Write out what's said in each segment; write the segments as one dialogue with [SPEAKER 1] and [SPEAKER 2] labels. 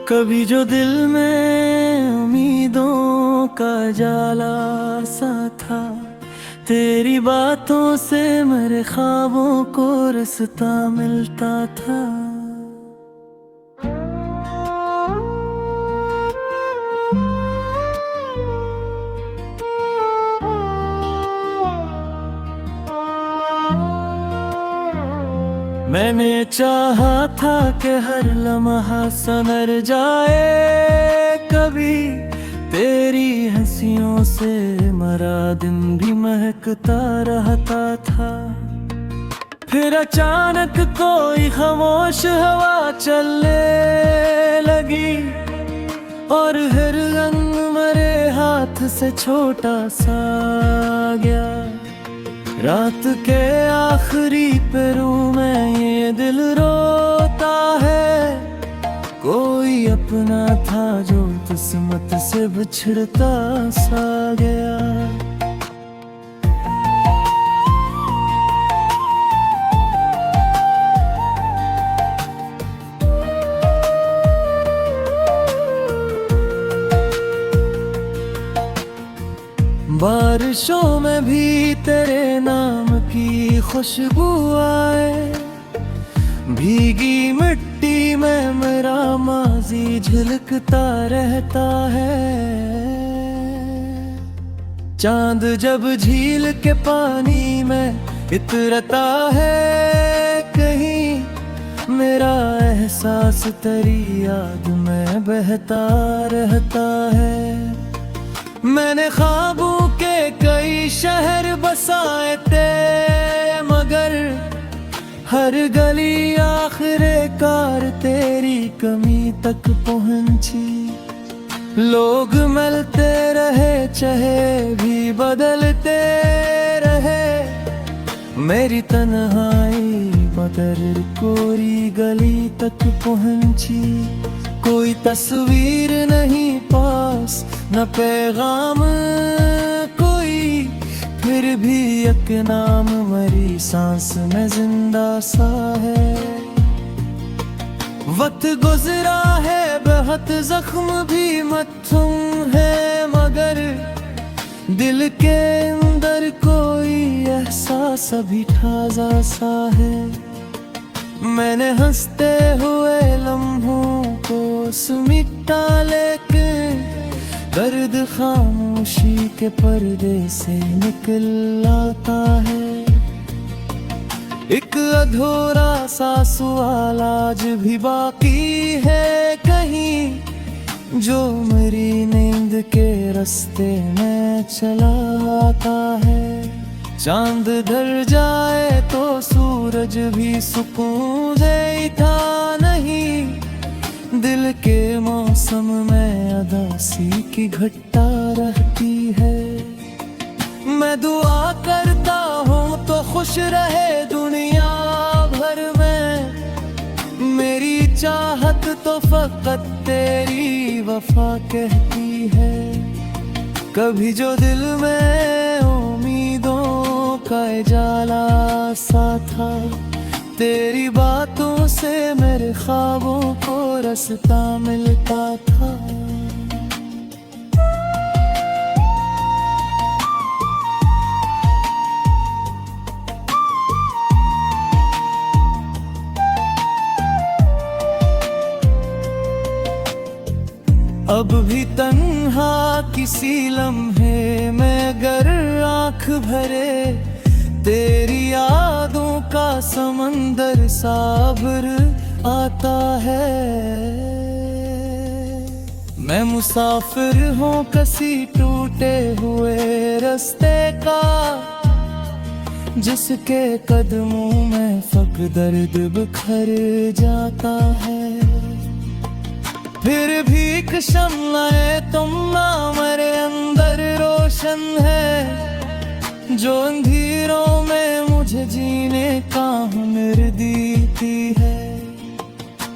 [SPEAKER 1] कभी जो दिल में उम्मीदों का जाला सा था, तेरी बातों से मेरे ख्वाबों को रास्ता मिलता था। मैंने चाहा था कि हर लम्हा संवर जाए, कभी तेरी हंसियों से मरा दिन भी महकता रहता था। फिर अचानक कोई खामोश हवा चलने लगी और हर रंग मेरे हाथ से छोटा सा गया। रात के आखिरी पहरू में ये दिल रोता है, कोई अपना था जो किस्मत से बिछड़ता सा गया। बारिशों में भी तेरे नाम की खुशबू आए, भीगी मिट्टी में मेरा माजी झलकता रहता है। चांद जब झील के पानी में इतरता है, कहीं मेरा एहसास तेरी याद में बहता रहता है। मैंने ख्वाबों के कई शहर बसाए थे, मगर हर गली आखिरे कार तेरी कमी तक पहुंची। लोग मिलते रहे, चाहे भी बदलते रहे, मेरी तन्हाई मगर कोरी गली तक पहुंची। कोई तस्वीर नहीं पास, न पैगाम कोई, फिर भी एक नाम मरी सांस में जिंदा सा है। वक्त गुजरा है बहुत, जख्म भी मत्थुम है, मगर दिल के अंदर कोई एहसास अभी ताजा सा है। मैंने हंसते हुए लम्हों को सुमिटा, लेकिन दर्द खामोशी के पर्दे से निकल आता है। एक अधूरा सा सवाल आज भी बाकी है कहीं, जो मेरी नींद के रास्ते में चला आता है। चांद ढल जाए तो सूरज भी सुकून देता नहीं, दिल के मौसम में अदासी की घटा रहती है। मैं दुआ करता हूँ तो खुश रहे दुनिया भर में, मेरी चाहत तो फकत तेरी वफा कहती है। कभी जो दिल में उम्मीदों का जाला सा था, तेरी बातों से मेरे ख्वाबों को रास्ता मिलता था। अब भी तन्हा किसी लम्हे में गर आँख भरे, तेरी यादों का समंदर साबर आता है। मैं मुसाफिर हूँ किसी टूटे हुए रास्ते का, जिसके कदमों में फक दर्द बिखर जाता है। फिर भी एक शम्लाए तुम ना मेरे अंदर रोशन है, जो अंधेरों में मुझे जीने का हुनर देती है।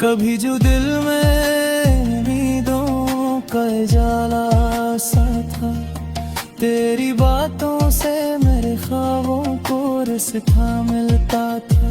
[SPEAKER 1] कभी जो दिल में उम्मीदों का जाला सा था, तेरी बातों से मेरे ख्वाबों को रास्ता मिलता था।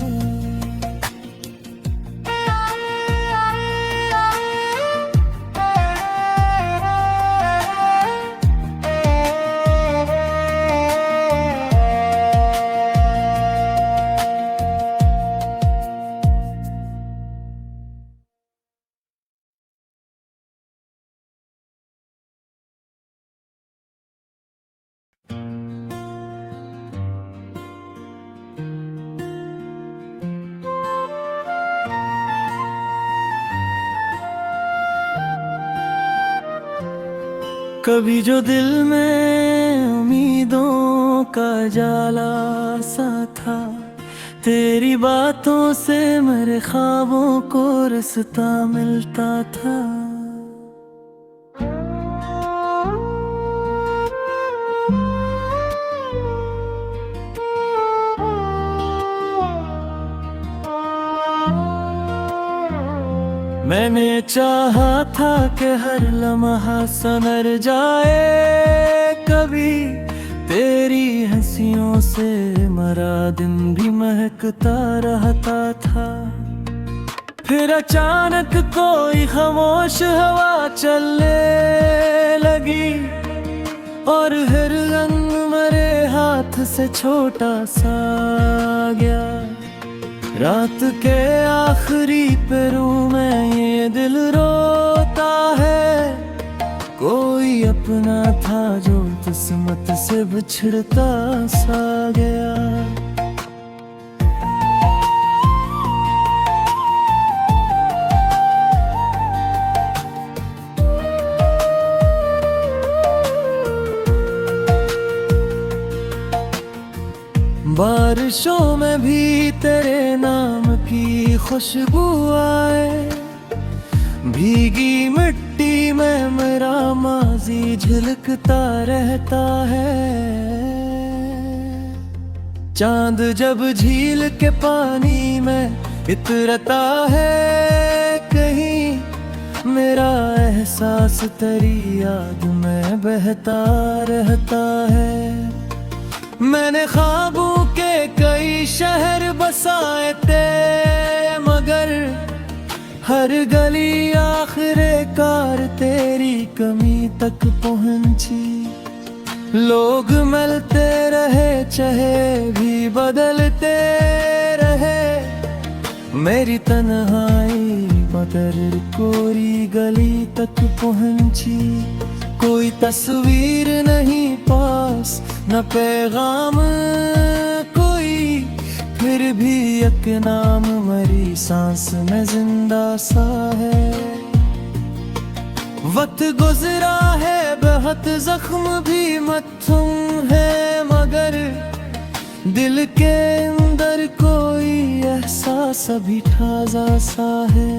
[SPEAKER 1] कभी जो दिल में उम्मीदों का जाला सा था, तेरी बातों से मेरे ख्वाबों को रास्ता मिलता था। मैंने चाहा था कि हर लम्हा संवर जाए, कभी तेरी हंसियों से मरा दिन भी महकता रहता था। फिर अचानक कोई खामोश हवा चलने लगी और हर रंग मेरे हाथ से छोटा सा गया। रात के आखिरी पहरू में ये दिल रोता है, कोई अपना था जो किस्मत से बिछड़ता सा गया। बारिशों में भी तेरे नाम की खुशबू आए, भीगी मिट्टी में मेरा माजी झलकता रहता है। चांद जब झील के पानी में इतरता है कहीं, मेरा एहसास तेरी याद में बहता रहता है। मैंने ख्वाबों के कई शहर बसाए थे, मगर हर गली आखिरे कार तेरी कमी तक पहुंची। लोग मिलते रहे, चेहरे भी बदलते रहे, मेरी तन्हाई मगर कोरी गली तक पहुंची। कोई तस्वीर नहीं पास, न पैगाम कोई, फिर भी एक नाम मरी सांस में जिंदा सा है। वक्त गुजरा है बहुत, जख्म भी मत्थुम है, मगर दिल के अंदर कोई एहसास अभी ताजा सा है।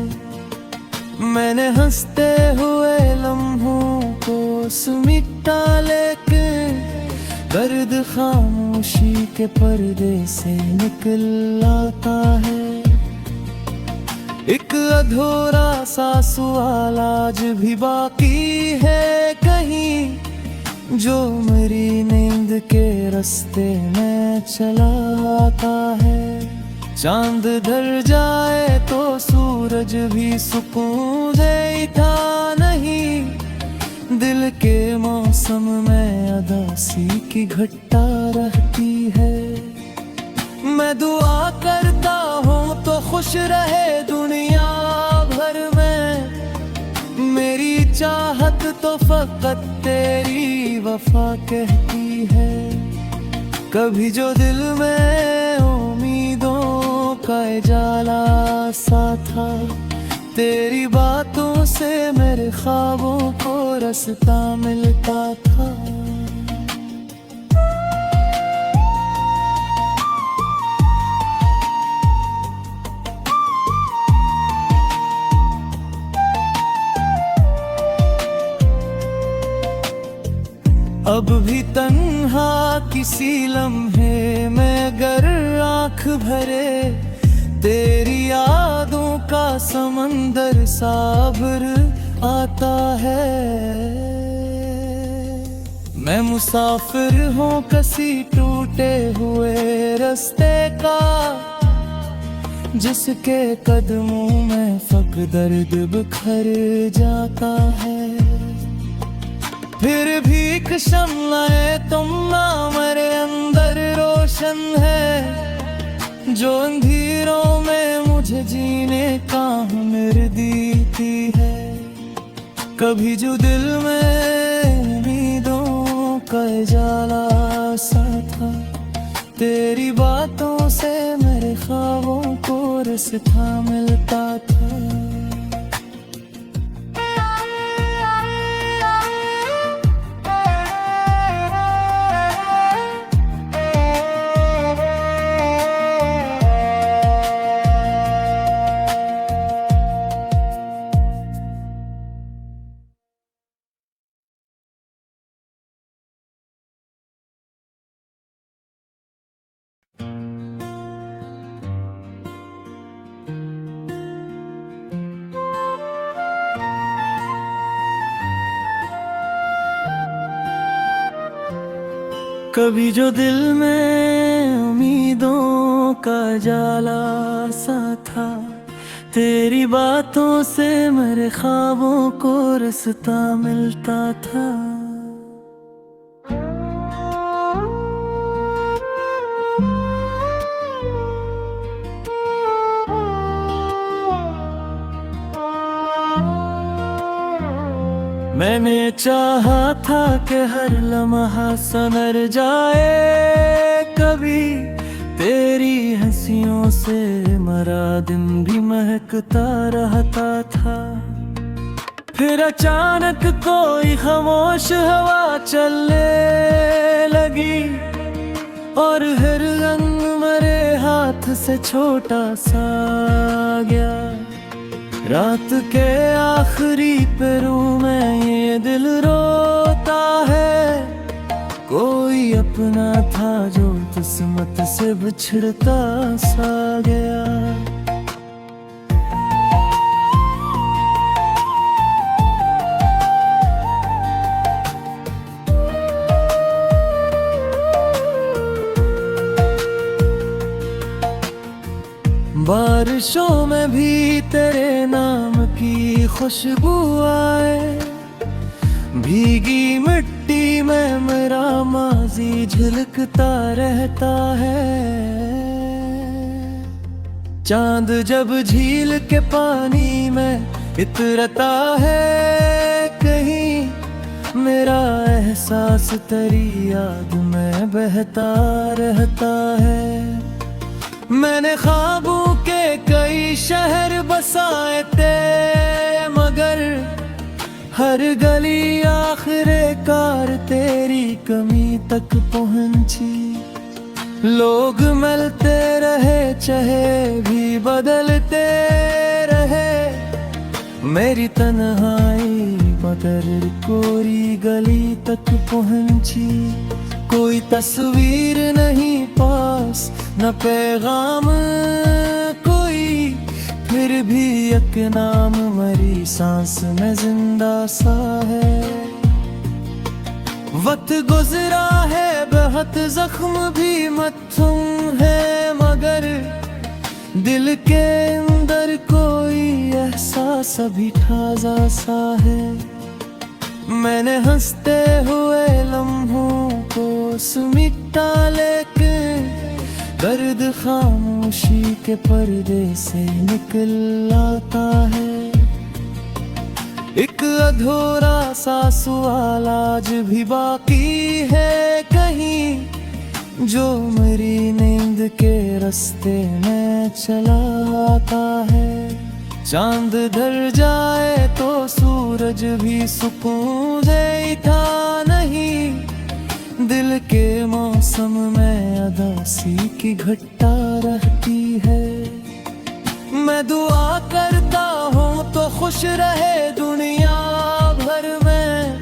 [SPEAKER 1] मैंने हंसते हुए लम्हों को समेटा, लेकिन दर्द खामोशी के पर्दे से निकल आता है। एक अधूरा सा सवाल आज भी बाकी है कहीं, जो मेरी नींद के रास्ते में चला आता है। चांद ढल जाए तो सूरज भी सुकून देता नहीं, दिल के मौसम में अदासी की घटा रहती है। मैं दुआ करता हूँ तो खुश रहे दुनिया भर में, मेरी चाहत तो फकत तेरी वफा कहती है। कभी जो दिल में उम्मीदों का जाला सा था, तेरी बातों से मेरे ख्वाबों को रास्ता मिलता था। अब भी तन्हा किसी लम्हे में गर आँख भरे, तेरी यादों का समंदर साभर आता है। मैं मुसाफिर हूँ किसी टूटे हुए रास्ते का, जिसके कदमों में फक दर्द बिखर जाता है। फिर भी एक शम्लाए तुम ना मेरे अंदर रोशन है, जो अंधेरों में मुझे जीने का हुनर देती है। कभी जो दिल में उम्मीदों का जाला सा था, तेरी बातों से मेरे ख्वाबों को रास्ता मिलता था। कभी जो दिल में उम्मीदों का जाला सा था, तेरी बातों से मेरे ख्वाबों को रास्ता मिलता था। मैंने चाहा था कि हर लम्हा संवर जाए, कभी तेरी हंसियों से मरा दिन भी महकता रहता था। फिर अचानक कोई खामोश हवा चलने लगी और हर रंग मेरे हाथ से छोटा सा गया। रात के आखिरी पहरू में ये दिल रोता है, कोई अपना था जो किस्मत से बिछड़ता सा गया। बारिशों में भी तेरे नाम की खुशबू आए, भीगी मिट्टी में मेरा माजी झलकता रहता है। चांद जब झील के पानी में इतरता है कहीं, मेरा एहसास तेरी याद में बहता रहता है। मैंने ख्वाबों के कई शहर बसाए थे, मगर हर गली आखिरे कार तेरी कमी तक पहुंची। लोग मिलते रहे, चाहे भी बदलते रहे, मेरी तन्हाई मगर कोरी गली तक पहुंची। कोई तस्वीर नहीं पास, न पैगाम कोई, फिर भी एक नाम मरी सांस में जिंदा सा है। वक्त गुजरा है बहुत, जख्म भी मत्थुम है, मगर दिल के अंदर कोई एहसास अभी ताजा सा है। मैंने हंसते हुए लम्हों को समेटा, लेकिन दर्द खामोशी के पर्दे से निकल आता है। एक अधूरा सा सवाल आज भी बाकी है कहीं, जो मेरी नींद के रास्ते में चला आता है। चांद ढल जाए तो सूरज भी सुकून देता नहीं, दिल के मौसम में अदासी की घटा रहती है। मैं दुआ करता हूँ तो खुश रहे दुनिया भर में,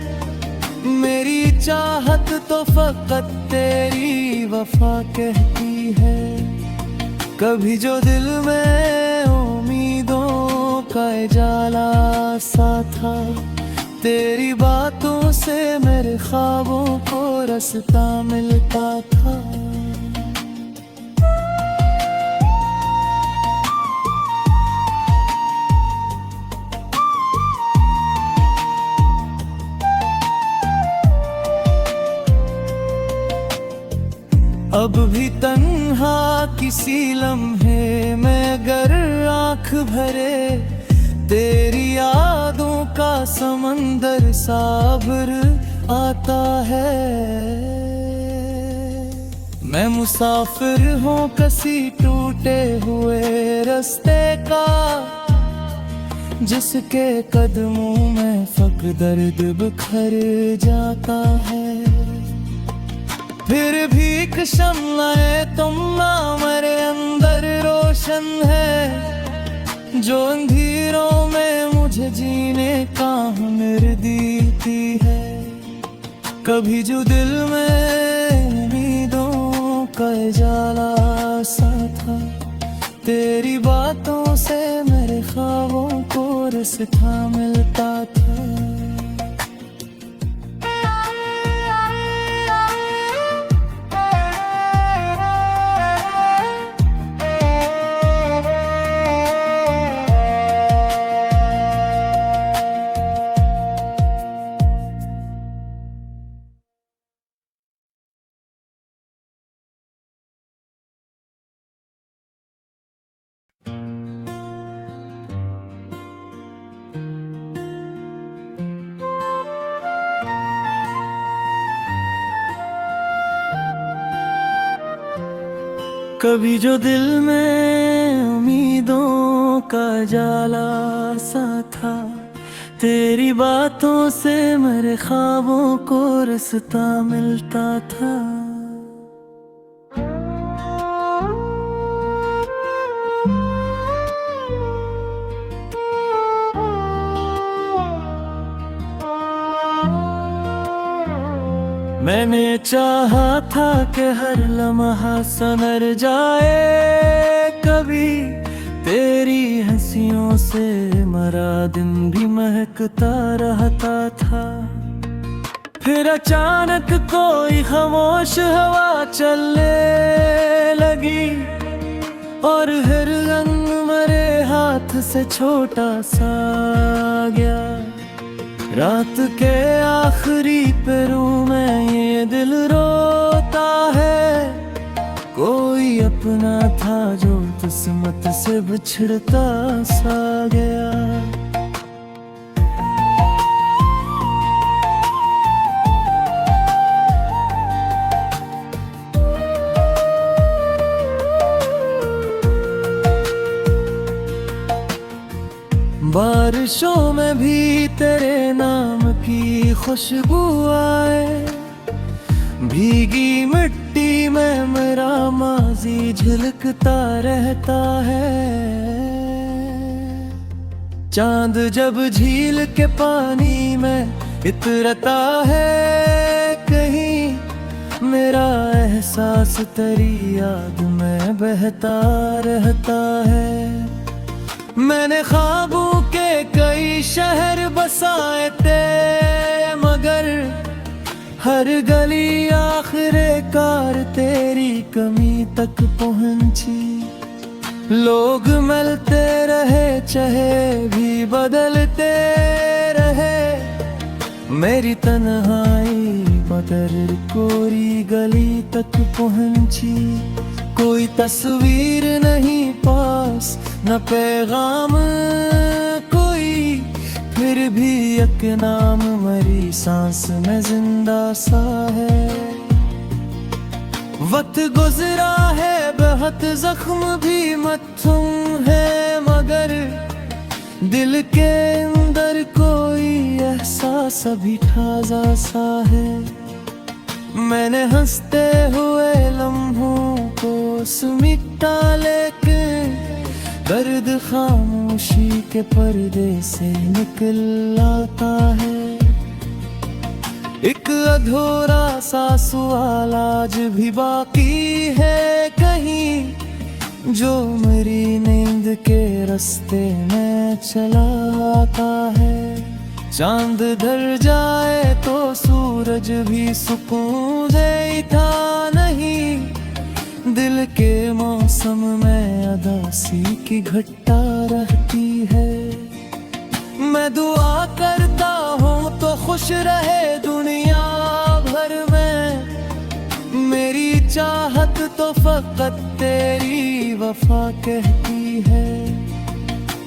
[SPEAKER 1] मेरी चाहत तो फकत तेरी वफा कहती है। कभी जो दिल में उम्मीदों का जाला सा था, तेरी बातों से मेरे ख्वाबों को रास्ता मिलता था। अब भी तन्हा किसी लम्हे में गर आँख भरे, तेरी यादों का समंदर साबर आता है। मैं मुसाफिर हूँ किसी टूटे हुए रास्ते का, जिसके कदमों में फक दर्द बिखर जाता है। फिर भी एक शम्लाए तुम मेरे अंदर रोशन है, जो अंधेरों में मुझे जीने का हुनर देती है। कभी जो दिल में उम्मीदों का जाला सा था, तेरी बातों से मेरे ख्वाबों को रास्ता मिलता था। कभी जो दिल में उम्मीदों का जाला सा था, तेरी बातों से मेरे ख्वाबों को रास्ता मिलता था। मैंने चाहा था कि हर लम्हा संवर जाए, कभी तेरी हंसियों से मरा दिन भी महकता रहता था। फिर अचानक कोई खामोश हवा चलने लगी और हर रंग मेरे हाथ से छोटा सा गया। रात के आखिरी पहरू में ये दिल रोता है, कोई अपना था जो किस्मत से बिछड़ता सा गया। बारिशों में भी तेरे नाम की खुशबू आए, भीगी मिट्टी में मेरा माजी झलकता रहता है। चांद जब झील के पानी में इतरता है कहीं, मेरा एहसास तेरी याद में बहता रहता है। मैंने ख्वाबों के कई शहर बसाए थे, मगर हर गली आखिरे कार तेरी कमी तक पहुंची। लोग मिलते रहे, चाहे भी बदलते रहे, मेरी तन्हाई मगर कोरी गली तक पहुंची। कोई तस्वीर नहीं पास, न पैगाम कोई, फिर भी एक नाम मरी सांस में जिंदा सा है। वक्त गुजरा है बहुत, जख्म भी मत्थुम है, मगर दिल के अंदर कोई एहसास अभी ताजा सा है। मैंने हंसते हुए लम्हों को समेटा, लेकिन दर्द खामोशी के पर्दे से निकल आता है। एक अधूरा सा सवाल आज भी बाकी है कहीं, जो मेरी नींद के रास्ते में चला आता है। चांद ढल जाए तो सूरज भी सुकून देता नहीं, दिल के मौसम में उदासी की घटा रहती है। मैं दुआ करता हूँ तो खुश रहे दुनिया भर में, मेरी चाहत तो फकत तेरी वफा कहती है।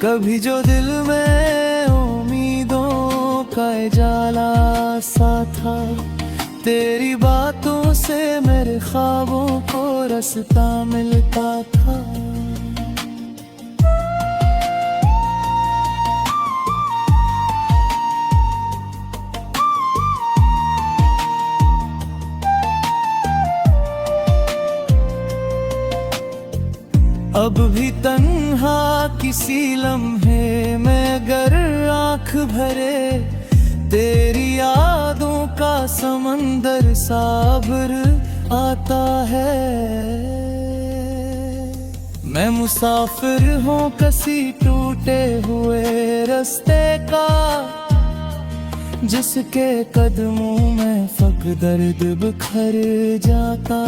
[SPEAKER 1] कभी जो दिल में उम्मीदों का जाला सा था, तेरी बातों से मेरे ख्वाबों को रास्ता मिलता था। अब भी तन्हा किसी लम्हे में गर आँख भरे, तेरी यादों का समंदर साबर आता है। मैं मुसाफिर हूँ किसी टूटे हुए रास्ते का, जिसके कदमों में फक दर्द बिखर जाता।